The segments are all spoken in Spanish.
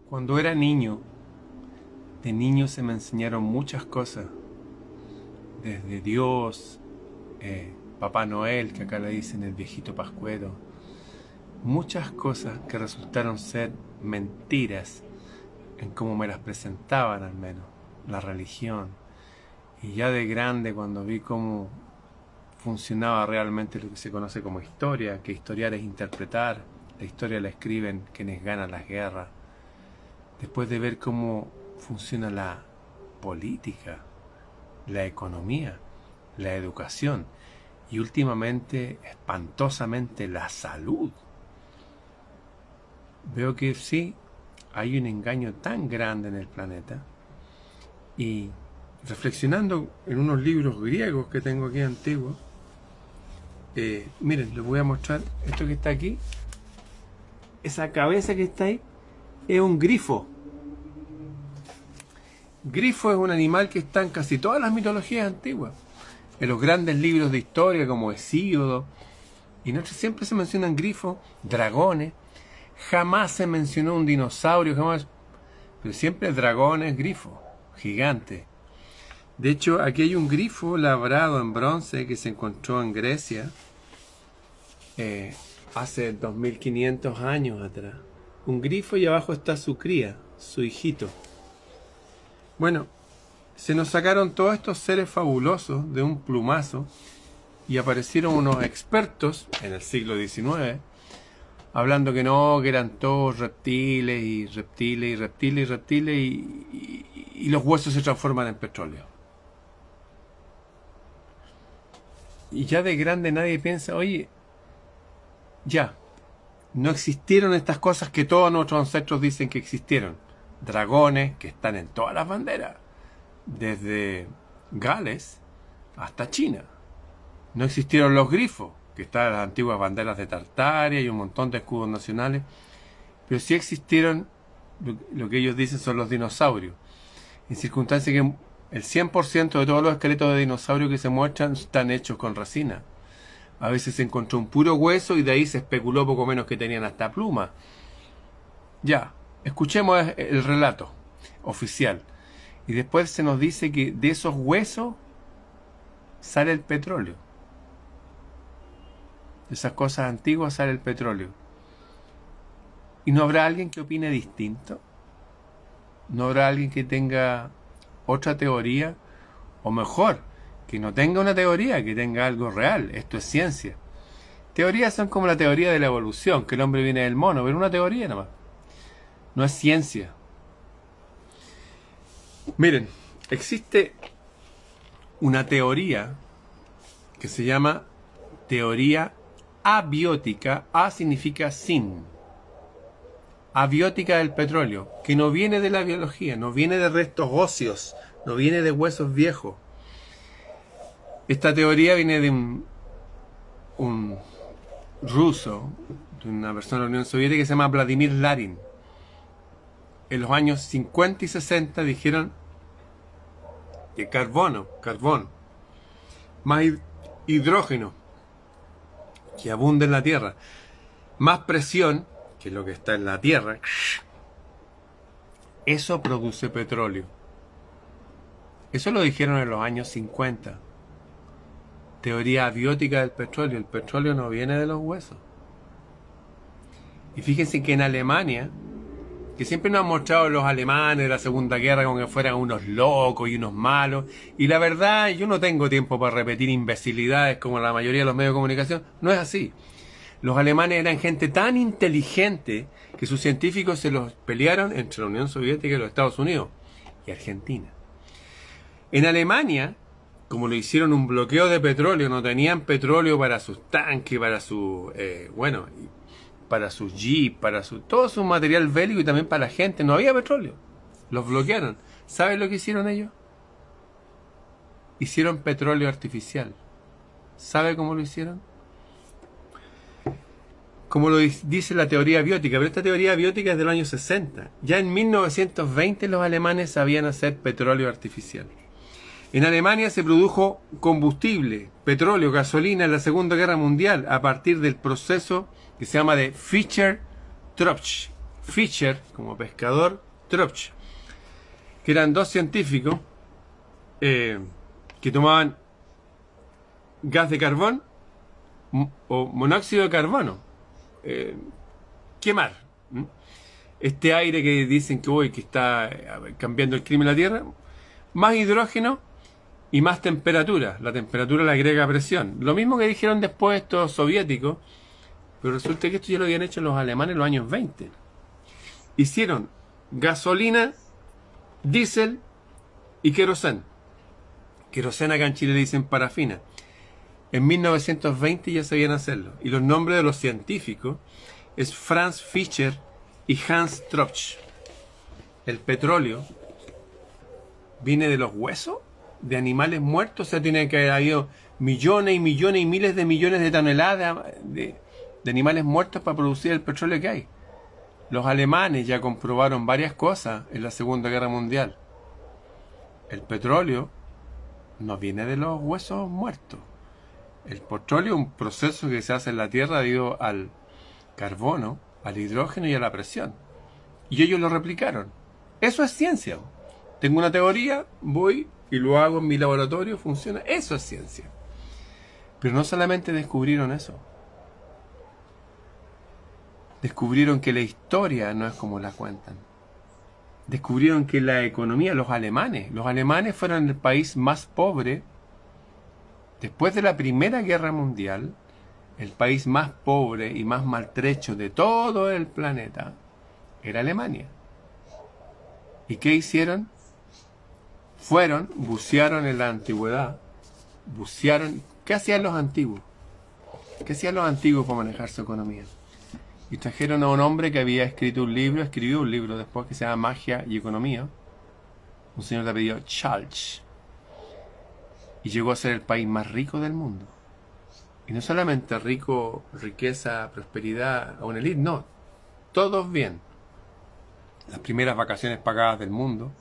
Cuando era niño, de niño se me enseñaron muchas cosas, desde Dios, Papá Noel, que acá le dicen el viejito pascuero, muchas cosas que resultaron ser mentiras en cómo me las presentaban al menos, la religión. Y ya de grande, cuando vi cómo funcionaba realmente lo que se conoce como historia, que historiar es interpretar, la historia la escriben quienes ganan las guerras, después de ver cómo funciona la política, la economía, la educación y últimamente, espantosamente, la salud, veo que sí, hay un engaño tan grande en el planeta. Y reflexionando en unos libros griegos que tengo aquí antiguos, miren, les voy a mostrar esto que está aquí. Esa cabeza que está ahí es un grifo. Grifo es un animal que está en casi todas las mitologías antiguas, en los grandes libros de historia como Hesíodo, y siempre se mencionan grifos, dragones. Jamás se mencionó un dinosaurio, jamás, pero siempre dragones, grifos, gigantes. De hecho, aquí hay un grifo labrado en bronce que se encontró en Grecia hace 2500 años atrás. Un grifo y abajo está su cría, su hijito. Bueno, se nos sacaron todos estos seres fabulosos de un plumazo y aparecieron unos expertos en el siglo XIX hablando que no, que eran todos reptiles y reptiles y reptiles y reptiles y los huesos se transforman en petróleo. Y ya de grande nadie piensa, oye, ya, no existieron estas cosas que todos nuestros ancestros dicen que existieron. Dragones que están en todas las banderas, desde Gales hasta China. No existieron los grifos, que están en las antiguas banderas de Tartaria y un montón de escudos nacionales, pero sí existieron lo que ellos dicen son los dinosaurios, en circunstancias que el 100% de todos los esqueletos de dinosaurios que se muestran están hechos con resina. A veces se encontró un puro hueso y de ahí se especuló poco menos que tenían hasta pluma. Ya, escuchemos el relato oficial. Y después se nos dice que de esos huesos sale el petróleo. De esas cosas antiguas sale el petróleo. ¿Y no habrá alguien que opine distinto? ¿No habrá alguien que tenga otra teoría? O mejor, que no tenga una teoría, que tenga algo real. Esto es ciencia. Teorías son como la teoría de la evolución, que el hombre viene del mono, pero una teoría nomás. No es ciencia. Miren, existe una teoría que se llama teoría abiótica. A significa sin. Abiótica del petróleo, que no viene de la biología, no viene de restos óseos, no viene de huesos viejos. Esta teoría viene de un ruso, de una persona de la Unión Soviética que se llama Vladimir Larin. En los años 50 y 60 dijeron que carbón, más hidrógeno que abunda en la Tierra, más presión, que es lo que está en la Tierra, eso produce petróleo. Eso lo dijeron en los años 50. Teoría abiótica del petróleo. El petróleo no viene de los huesos. Y fíjense que en Alemania, que siempre nos han mostrado los alemanes de la Segunda Guerra como que fueran unos locos y unos malos, y la verdad, yo no tengo tiempo para repetir imbecilidades como la mayoría de los medios de comunicación. No es así. Los alemanes eran gente tan inteligente que sus científicos se los pelearon entre la Unión Soviética y los Estados Unidos y Argentina. En Alemania, como le hicieron un bloqueo de petróleo, no tenían petróleo para sus tanques, para su para sus jeep, para todo su material bélico y también para la gente. No había petróleo. Los bloquearon. ¿Saben lo que hicieron ellos? Hicieron petróleo artificial. ¿Sabe cómo lo hicieron? Como lo dice la teoría abiótica, pero esta teoría abiótica es del año 60. Ya en 1920 los alemanes sabían hacer petróleo artificial. En Alemania se produjo combustible, petróleo, gasolina en la Segunda Guerra Mundial a partir del proceso que se llama de Fischer-Tropsch. Fischer como pescador, Tropsch, que eran dos científicos que tomaban gas de carbón o monóxido de carbono, quemar este aire que dicen que hoy que está cambiando el clima en la Tierra, más hidrógeno y más temperatura. La temperatura le agrega presión. Lo mismo que dijeron después estos soviéticos, pero resulta que esto ya lo habían hecho los alemanes en los años 20. Hicieron gasolina, diésel y queroseno. Queroseno acá en Chile le dicen parafina. En 1920 ya sabían hacerlo. Y los nombres de los científicos es Franz Fischer y Hans Tropsch. El petróleo viene de los huesos de animales muertos. O sea, tiene que haber habido millones y millones y miles de millones de toneladas de animales muertos para producir el petróleo que hay. Los alemanes ya comprobaron varias cosas en la Segunda Guerra Mundial. El petróleo no viene de los huesos muertos. El petróleo es un proceso que se hace en la Tierra debido al carbono, al hidrógeno y a la presión. Y ellos lo replicaron. Eso es ciencia. Tengo una teoría, voy y lo hago en mi laboratorio, funciona. Eso es ciencia. Pero no solamente descubrieron eso. Descubrieron que la historia no es como la cuentan. Descubrieron que la economía, los alemanes fueron el país más pobre después de la Primera Guerra Mundial. El país más pobre y más maltrecho de todo el planeta era Alemania. ¿Y qué hicieron? Fueron, bucearon en la antigüedad, bucearon. ¿Qué hacían los antiguos? ¿Qué hacían los antiguos para manejar su economía? Y trajeron a un hombre que había escribió un libro después que se llama Magia y Economía, un señor de apellido Chalch, y llegó a ser el país más rico del mundo. Y no solamente rico, riqueza, prosperidad, a una elite, no, todos bien. Las primeras vacaciones pagadas del mundo,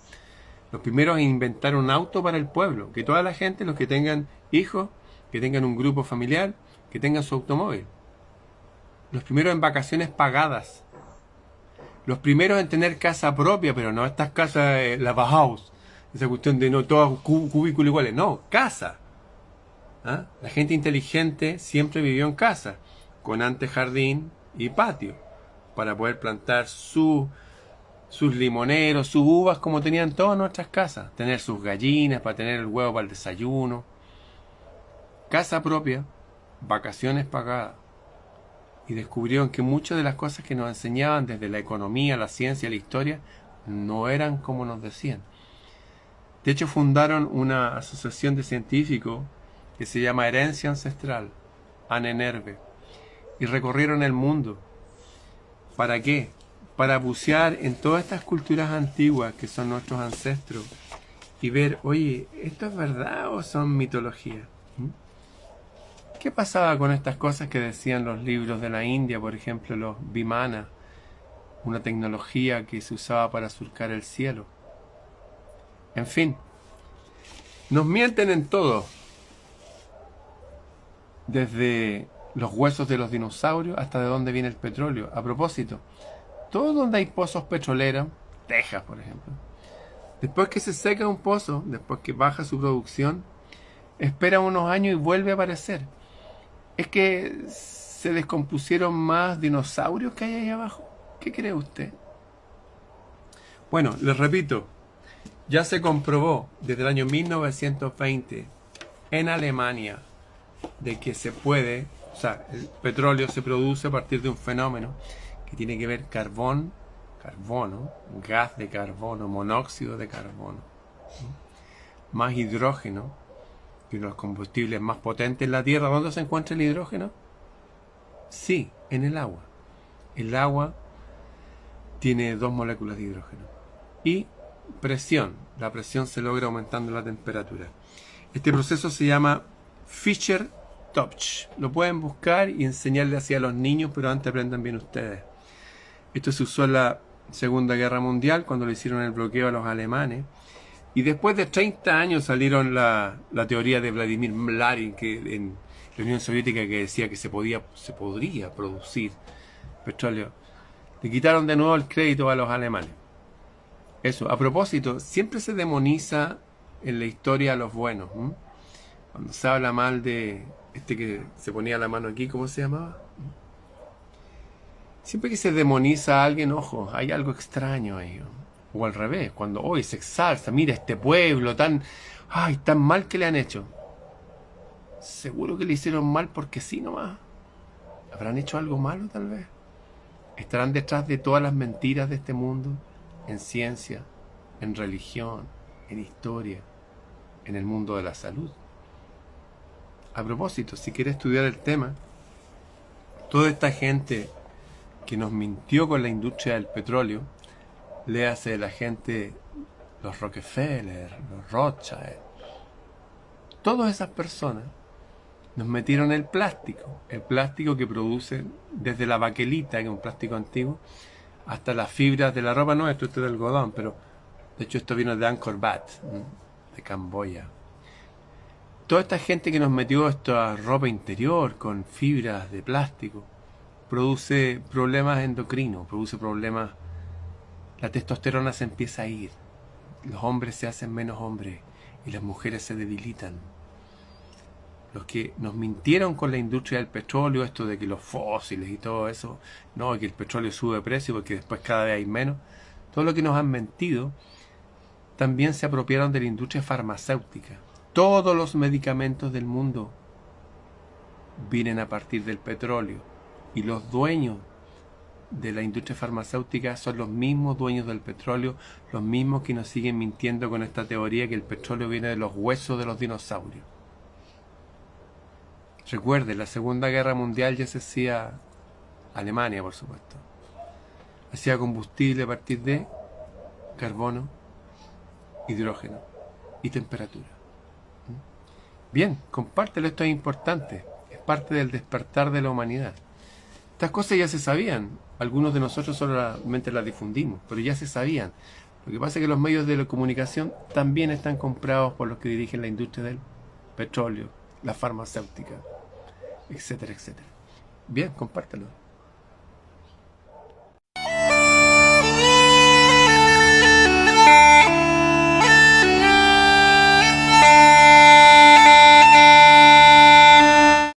los primeros en inventar un auto para el pueblo, que toda la gente, los que tengan hijos, que tengan un grupo familiar, que tengan su automóvil. Los primeros en vacaciones pagadas. Los primeros en tener casa propia, pero no estas casas, la Bauhaus, esa cuestión de no todos cubículos iguales, no, casa. ¿Ah? La gente inteligente siempre vivió en casa, con antejardín y patio, para poder plantar sus limoneros, sus uvas, como tenían todas nuestras casas, tener sus gallinas, para tener el huevo para el desayuno. Casa propia, vacaciones pagadas. Y descubrieron que muchas de las cosas que nos enseñaban desde la economía, la ciencia, la historia, no eran como nos decían. De hecho, fundaron una asociación de científicos que se llama Herencia Ancestral, ANENERVE, y recorrieron el mundo. ¿Para qué? Para bucear en todas estas culturas antiguas que son nuestros ancestros y ver, oye, ¿esto es verdad o son mitologías? ¿Qué pasaba con estas cosas que decían los libros de la India, por ejemplo, los Vimana, una tecnología que se usaba para surcar el cielo? En fin, nos mienten en todo, desde los huesos de los dinosaurios hasta de dónde viene el petróleo. A propósito, todo donde hay pozos petroleros, Texas, por ejemplo, después que se seca un pozo, después que baja su producción, espera unos años y vuelve a aparecer. ¿Es que se descompusieron más dinosaurios que hay ahí abajo? ¿Qué cree usted? Bueno, les repito, ya se comprobó desde el año 1920 en Alemania de que se puede, o sea, el petróleo se produce a partir de un fenómeno que tiene que ver carbono, gas de carbono, monóxido de carbono, más hidrógeno, que los combustibles más potentes en la Tierra. ¿Dónde se encuentra el hidrógeno? Sí, en el agua. El agua tiene 2 moléculas de hidrógeno. Y presión. La presión se logra aumentando la temperatura. Este proceso se llama Fischer-Tropsch. Lo pueden buscar y enseñarle así a los niños, pero antes aprendan bien ustedes. Esto se usó en la Segunda Guerra Mundial, cuando le hicieron el bloqueo a los alemanes. Y después de 30 años salieron la teoría de Vladimir Lenin, que en la Unión Soviética, que decía que se podría producir petróleo Le quitaron de nuevo el crédito a los alemanes. Eso, a propósito, siempre se demoniza en la historia a los buenos. Cuando se habla mal de este que se ponía la mano aquí, ¿cómo se llamaba? Siempre que se demoniza a alguien, ojo, hay algo extraño ahí. O al revés, cuando hoy se exalta, mira este pueblo tan mal que le han hecho. Seguro que le hicieron mal porque sí nomás. ¿Habrán hecho algo malo tal vez? ¿Estarán detrás de todas las mentiras de este mundo? En ciencia, en religión, en historia, en el mundo de la salud. A propósito, si quieres estudiar el tema, toda esta gente que nos mintió con la industria del petróleo, léase la gente, los Rockefeller, los Rothschild, todas esas personas nos metieron el plástico que producen desde la baquelita, que es un plástico antiguo, hasta las fibras de la ropa. No, esto es de algodón, pero de hecho esto vino de Angkor Wat, de Camboya. Toda esta gente que nos metió esta ropa interior con fibras de plástico produce problemas endocrinos, produce problemas. La testosterona se empieza a ir, los hombres se hacen menos hombres y las mujeres se debilitan. Los que nos mintieron con la industria del petróleo, esto de que los fósiles y todo eso, no, que el petróleo sube de precio porque después cada vez hay menos, todo lo que nos han mentido, también se apropiaron de la industria farmacéutica. Todos los medicamentos del mundo vienen a partir del petróleo y los dueños de la industria farmacéutica son los mismos dueños del petróleo, los mismos que nos siguen mintiendo con esta teoría que el petróleo viene de los huesos de los dinosaurios. Recuerde, la Segunda Guerra Mundial ya se hacía, Alemania por supuesto, hacía combustible a partir de carbono, hidrógeno y temperatura. Bien, compártelo, esto es importante, es parte del despertar de la humanidad. Estas cosas ya se sabían, algunos de nosotros solamente las difundimos, pero ya se sabían. Lo que pasa es que los medios de la comunicación también están comprados por los que dirigen la industria del petróleo, la farmacéutica, etcétera, etcétera. Bien, compártelo.